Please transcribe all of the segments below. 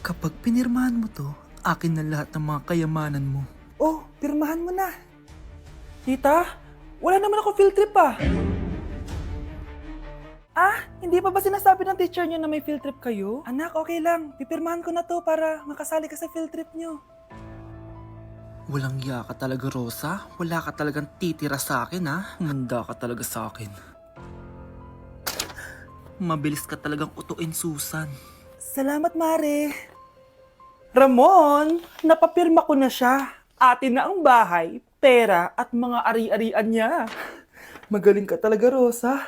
Kapag pinirmahan mo to, akin na lahat ng mga kayamanan mo. Oh, pirmahan mo na. Tita, wala naman ako field trip ah. Hindi pa ba sinasabi ng teacher niyo na may field trip kayo? Anak, okay lang. Pipirmahan ko na to para makasali ka sa field trip niyo. Walang iya ka talaga, Rosa. Wala ka talagang titira sa akin, ha? Manda ka talaga sa akin. Mabilis ka talagang utuin, Susan. Salamat, Mare. Ramon, napapirma ko na siya. Atin na ang bahay, pera at mga ari-arian niya. Magaling ka talaga, Rosa.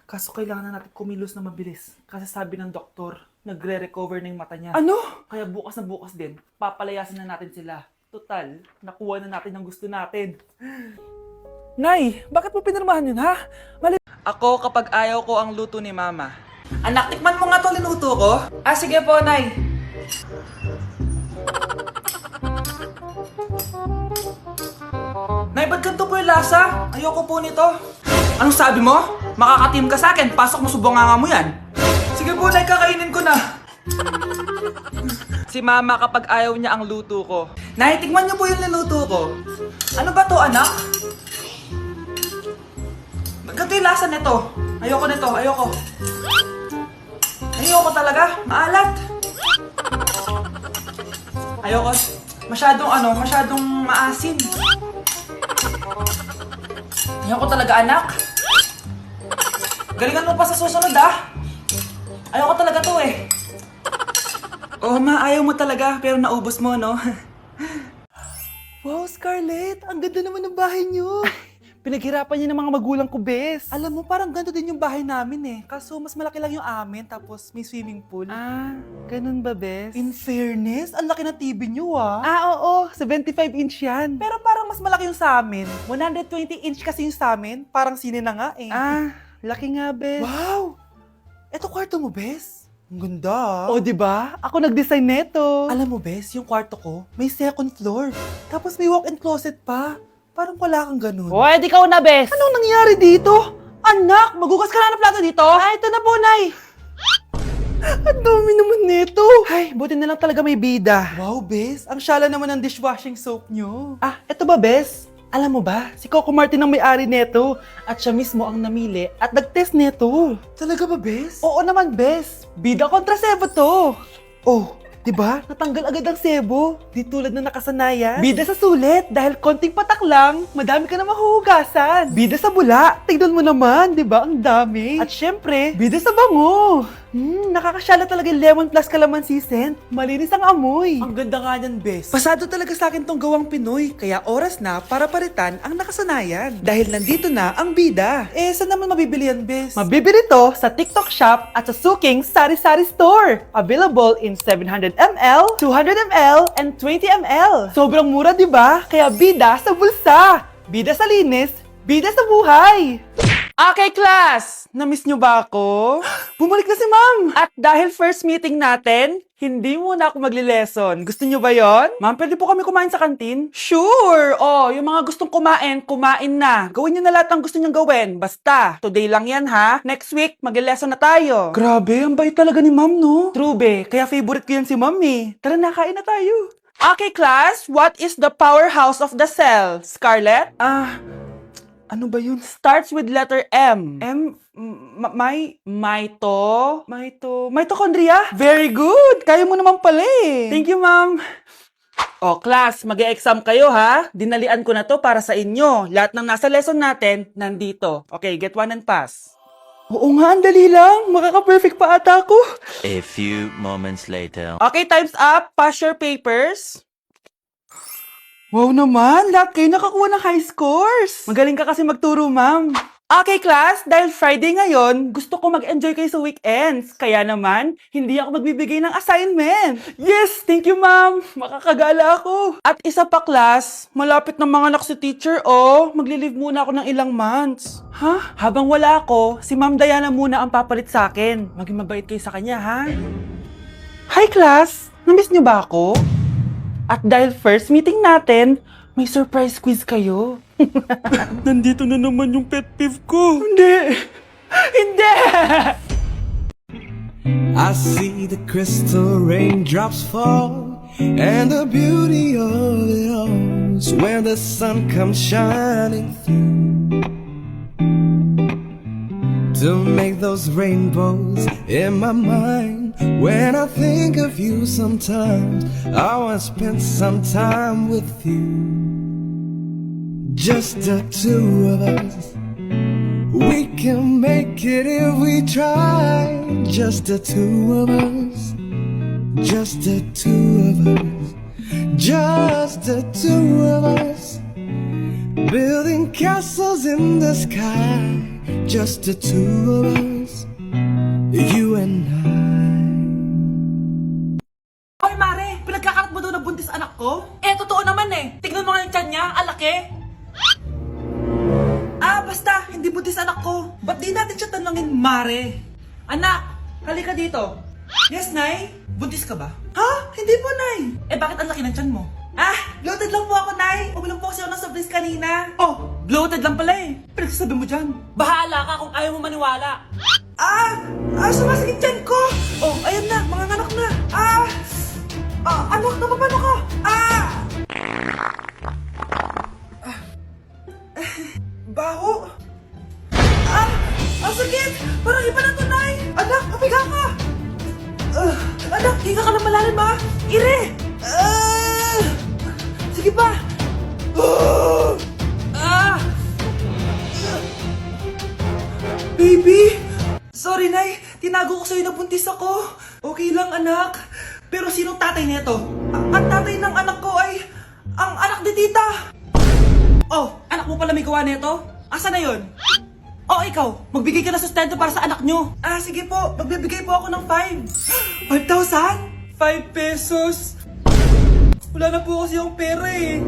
Kaso kailangan na natin kumilos na mabilis. Kasi sabi ng doktor, nagre-recover na yung mata niya. Ano? Kaya bukas na bukas din, papalayasin na natin sila. Total, nakuha na natin ang gusto natin. Nay, bakit mo pinirmahan yun, ha? Ako, kapag ayaw ko ang luto ni Mama. Anak, tikman mo nga to linuto ko. Sige po, Nay. Nay, ba't ganito po yung lasa? Ayoko po nito. Anong sabi mo? Makakatim ka sa akin, pasok mo subonganga mo yan. Sige po, Nay, kakainin ko na. Si Mama kapag ayaw niya ang luto ko. Nay, tikman niyo po yung niluto ko. Ano ba to, anak? Ganito yung lasa nito. Ayoko nito, ayoko. Ayoko talaga, maalat. Ayoko. Masyadong maasim. Ayoko talaga, anak. Galingan mo pa sa susunod, Ayoko talaga to, eh. Oh, Ma, ayaw mo talaga, pero naubos mo, no? Wow, Scarlett! Ang ganda naman ng bahay niyo! Pinaghirapan niya ng mga magulang ko, bes. Alam mo, parang ganito din yung bahay namin, eh. Kaso, mas malaki lang yung amin, tapos may swimming pool. Ganun ba, bes? In fairness, ang laki ng TV niyo, oo. 75-inch yan. Pero parang mas malaki yung sa amin. 120-inch kasi yung sa amin. Parang sine na nga, eh. Laki nga, bes. Wow! Eto kwarto mo, bes? Ang ganda. O, diba? Ako nag-design neto. Alam mo, bes, yung kwarto ko, may second floor. Tapos may walk-in closet pa. Parang wala kang ganun. O, edi ikaw na, bes. Anong nangyari dito? Anak, magugas ka na ng plato dito? Ito na po, Nay. Ang dami naman nito. Ay, buti na lang talaga may bida. Wow, bes. Ang syala naman ng dishwashing soap nyo. Eto ba, bes? Alam mo ba, si Coco Martin ang may-ari neto at siya mismo ang namili at nag-test neto. Talaga ba, bes? Oo naman, bes. Bida kontra sebo to. Oh, diba? Natanggal agad ang sebo. Di tulad na nakasanayan. Bida sa sulit dahil konting patak lang, madami ka na mahuhugasan. Bida sa bula, tignan mo naman, diba? Ang dami. At syempre, bida sa bango. Nakakasyala talaga yung lemon plus calamansi scent. Malinis ang amoy. Ang ganda nga niyan, bes. Pasado talaga sa akin tong gawang Pinoy. Kaya oras na para palitan ang nakasanayan. Dahil nandito na ang bida. Saan naman mabibili yan, bes? Mabibili to sa TikTok Shop at sa Suking Sari Sari Store. Available in 700ml, 200ml, and 20ml. Sobrang mura, di ba? Kaya bida sa bulsa. Bida sa linis. Bida sa buhay. Okay, class! Na-miss nyo ba ako? Bumalik na si ma'am! At dahil first meeting natin, hindi muna ako magli-lesson. Gusto nyo ba yon? Ma'am, pwede po kami kumain sa kantin? Sure! Oh, yung mga gustong kumain, kumain na. Gawin nyo na lahat ng gusto nyong gawin. Basta, today lang yan ha. Next week, magli-lesson na tayo. Grabe, ang bait talaga ni ma'am, no? True, be. Kaya favorite ko yan si ma'am, eh. Tara na, kain na tayo. Okay, class. What is the powerhouse of the cell? Scarlett? Ano ba yun? Starts with letter M. Mitochondria? Very good! Kaya mo naman pala eh. Thank you, ma'am. O, class, mag-e-exam kayo ha. Dinalian ko na to para sa inyo. Lahat ng nasa lesson natin, nandito. Okay, get one and pass. Oo nga, ang dali lang. Makaka-perfect pa ata ako. A few moments later. Okay, time's up. Pass your papers. Wow naman, lahat kayo nakakuha ng high scores. Magaling ka kasi magturo, ma'am. Okay, class, dahil Friday ngayon, gusto ko mag-enjoy kayo sa weekends. Kaya naman, hindi ako magbibigay ng assignment. Yes, thank you, ma'am. Makakagala ako. At isa pa, class, malapit ng mga anak si teacher, magli-leave muna ako ng ilang months. Ha? Habang wala ako, si Ma'am Diana muna ang papalit sa akin. Maging mabait kayo sa kanya, ha? Hi, class. Namiss niyo ba ako? At dahil first meeting natin, may surprise quiz kayo. Nandito na naman yung pet peeve ko. Hindi! Hindi! I see the crystal raindrops fall, and the beauty of it all is when the sun comes shining through to make those rainbows in my mind. When I think of you sometimes, I want to spend some time with you. Just the two of us, we can make it if we try. Just the two of us, just the two of us, just the two of us, building castles in the sky. Just the two of us, you and Hoy, Mare! Pinagkakarat mo daw na buntis anak ko? Totoo naman eh. Tignan mo nga yung tiyan niya, alaki. Basta, hindi buntis anak ko. Ba't di natin siya tanongin, Mare? Anak, halika dito. Yes, Nay? Buntis ka ba? Ha? Hindi po, Nay. Bakit ang laki ng tiyan mo? Bloated lang po ako, Nay. Uminom po kasi ako ng soft drinks kanina. Oh, bloated lang pala eh. Pinagsasabi mo dyan. Bahala ka kung ayaw mo maniwala. Sumasakit tiyan ko. Oh, ayan na, mga anak na. Anak, napapano ka? Baho. Ang sakit. Parang iba na to, Nay. Anak, papiga ka. Anak, higa ka lang malalim, ha? Ire. Sige pa. Baby. Sorry, Nay. Tinago ko sa'yo na buntis ako. Okay lang, anak. Pero sinong tatay nito? Ang tatay ng anak ko ay ang anak ni tita. Oh, anak mo pala may gawa nito? Asa na yun? Oh, ikaw, magbigay ka na sustento para sa anak nyo. Sige po, magbibigay po ako ng 5. 5,000? 5 pesos? Wala na po kasi yung pera eh.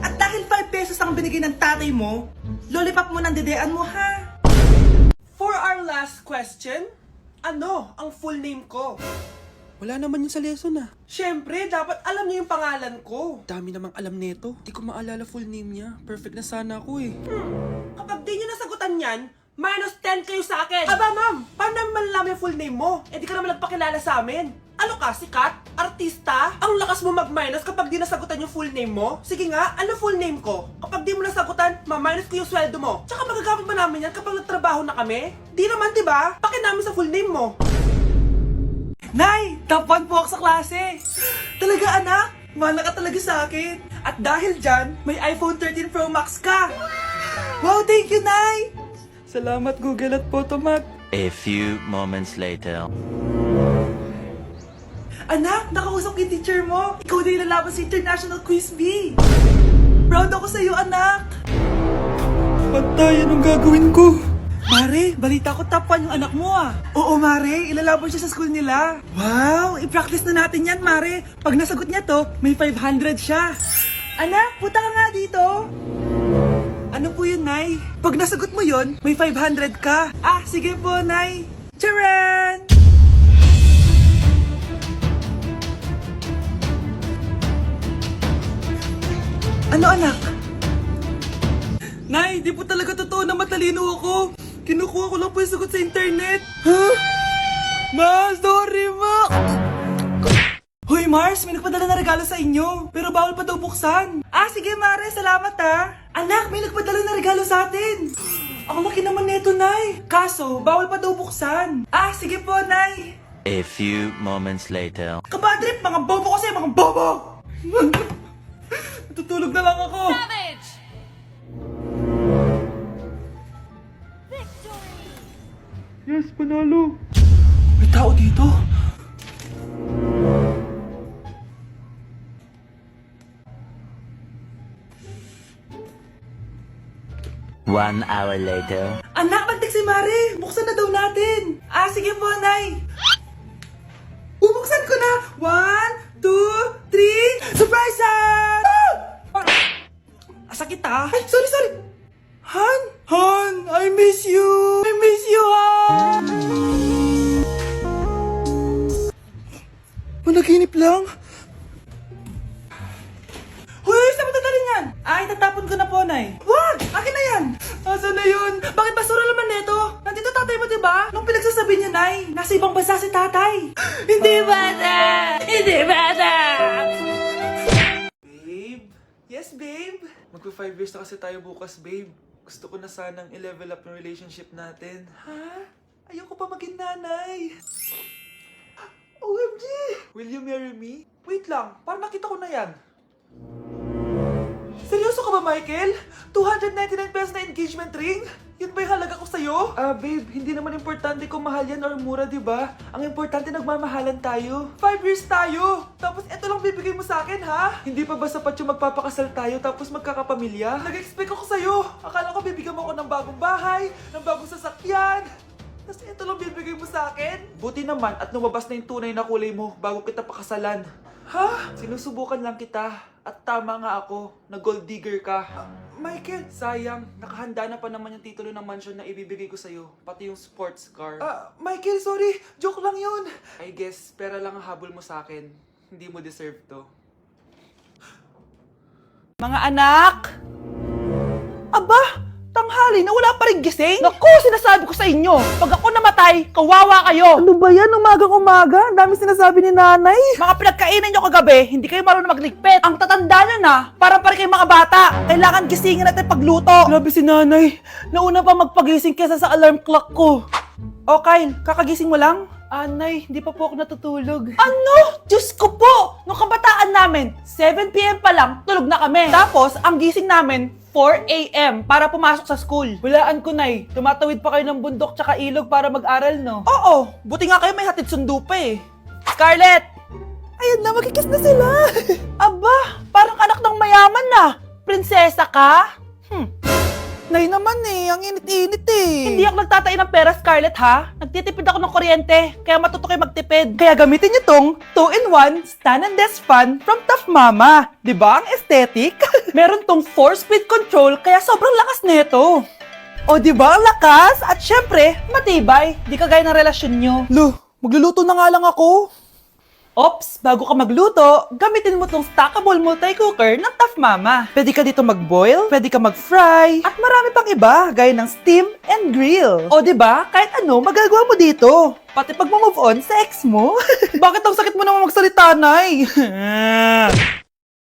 At dahil 5 pesos ang binigay ng tatay mo, lollipop mo ng dedean mo, ha? For our last question, ano ang full name ko? Wala naman yun sa lesson Siyempre, dapat alam niyo yung pangalan ko. Dami namang alam nito. Di ko maalala full name niya. Perfect na sana ako eh. Kapag di nyo nasagutan yan, minus 10 kayo sa akin. Aba, ma'am, paano namin malalaman yung full name mo? Di ka naman nagpakilala sa amin. Ano ka, sikat? Artista? Ang lakas mo mag-minus kapag di nasagutan yung full name mo? Sige nga, ano full name ko? Kapag di mo nasagutan, ma-minus ko yung sweldo mo. Tsaka magagamit ba namin yan kapag nagtrabaho na kami? Di naman, diba? Pakin namin sa full name mo. Nay! Top 1 po ako sa klase! Talaga, anak? Mahal ka talaga sa akin. At dahil dyan, may iPhone 13 Pro Max ka! Wow, thank you, Nay! Salamat, Google at Photomac. A few moments later. Anak, nakausap ko yung teacher mo. Ikaw na yung lalaban sa International Quiz Bee. Proud ako sa'yo, anak. Patay, anong gagawin ko? Mare, balita ko top 1 yung anak mo Oo, Mare, ilalaban siya sa school nila. Wow, i-practice na natin yan, Mare. Pag nasagot niya to, may 500 siya. Anak, punta ka nga dito. Ano po yun, Nay? Pag nasagot mo yun, may 500 ka. Sige po, Nay. Charan! Ano, anak? Nay, di po talaga totoo na matalino ako. Kinukuha ko lang po yung sagot sa internet. Ma, sorry, Ma! Hoy, Mars, may nagpadala na regalo sa inyo. Pero bawal pa daw buksan. Sige, Mare, salamat Anak, may nagpadala na regalo sa atin. Ang laki naman neto, Nay. Kaso, bawal pa daw buksan. Sige po, Nay. A few moments later. Kabadrip, mga bobo kasi, mga bobo! Tutulog na lang ako. Savage! Yes, panalo. May tao dito. One hour later. Anak, magtik si Mare. Buksan na daw natin. Sige po, Nay. Bubuksan ko na. 1, 2, 3. Surprise! Sakit Ay, sorry. Han, I miss you. Han. Managinip lang. Hoy, saan mo dadalhin yan? Itatapon ko na po, Nay. Wag! Akin na yan. Asan na yun? Bakit basura naman neto? Nandito tatay tatay mo, diba? Nung pinagsasabi niya, Nay, nasa ibang bansa si tatay. Hindi bata! Hindi bata! Babe? Yes, babe? Magpa 5 years na kasi tayo bukas, babe. Gusto ko na sanang i-level up yung relationship natin. Ha? Ayoko pa maging nanay. OMG! Will you marry me? Wait lang, parang nakita ko na yan. Seryoso ka ba, Michael? 299 pesos na engagement ring? Yun ba yung halaga ko sa'yo? Babe, hindi naman importante kung mahal yan or mura, di ba? Ang importante, nagmamahalan tayo. 5 years tayo! Tapos eto lang bibigay mo sa akin, ha? Hindi pa ba sapat yung magpapakasal tayo tapos magkakapamilya? Nag-expect ako sa'yo. Akala ko bibigyan mo ako ng bagong bahay, ng bagong sasakyan. Tapos ito lang bibigay mo sa akin? Buti naman at lumabas na yung tunay na kulay mo bago kita pakasalan. Ha? Sinusubukan lang kita. At tama nga ako, na gold digger ka. Michael, sayang. Nakahanda na pa naman yung titulo ng mansion na ibibigay ko sa'yo. Pati yung sports car. Michael, sorry. Joke lang yun. I guess, pera lang ang habol mo sa akin. Hindi mo deserve to. Mga anak! Aba! Tanghali na wala pa rin gising? Naku, sinasabi ko sa inyo, pag ako namatay, kawawa kayo. Ano ba yan? Umagang-umaga? Ang dami sinasabi ni nanay. Mga pinagkainan nyo kagabi, hindi kayo marunong magligpit. Ang tatanda nyo na, parang pa rin kayong mga bata. Kailangan gisingin natin pagluto. Grabe si nanay. Nauna pa magpagising kesa sa alarm clock ko. O Kyle, kakagising mo lang? Nay, hindi pa po ako natutulog. Ano? Diyos ko po! Nung kabataan namin, 7 p.m. pa lang, tulog na kami. Tapos, ang gising namin, 4 a.m. para pumasok sa school. Walaan ko, Nay. Tumatawid pa kayo ng bundok tsaka ilog para mag-aral, no? Oo! Buti nga kayo may hatid sundo pa eh. Scarlett! Ayan na, magkikis na sila. Aba, parang anak ng mayaman na. Prinsesa ka? Nay naman eh, ang init-init eh. Hindi ako nagtatain ng pera, Scarlett, ha? Nagtitipid ako ng kuryente, kaya matuto kayo magtipid. Kaya gamitin niyo tong 2-in-1 Stand and Desk Fan from Tough Mama. Diba ang aesthetic? Meron tong 4-speed control, kaya sobrang lakas nito. O diba ang lakas? At syempre, matibay. Di kagaya ng relasyon nyo. Lo, magluluto na nga lang ako. Ops, bago ka magluto, gamitin mo tong stackable multi-cooker ng Tough Mama. Pwede ka dito mag-boil, pwede ka mag-fry, at marami pang iba, gaya ng steam and grill. O diba, kahit ano, magagawa mo dito. Pati pag move on sa ex mo. Bakit ang sakit mo naman magsalita, Nay?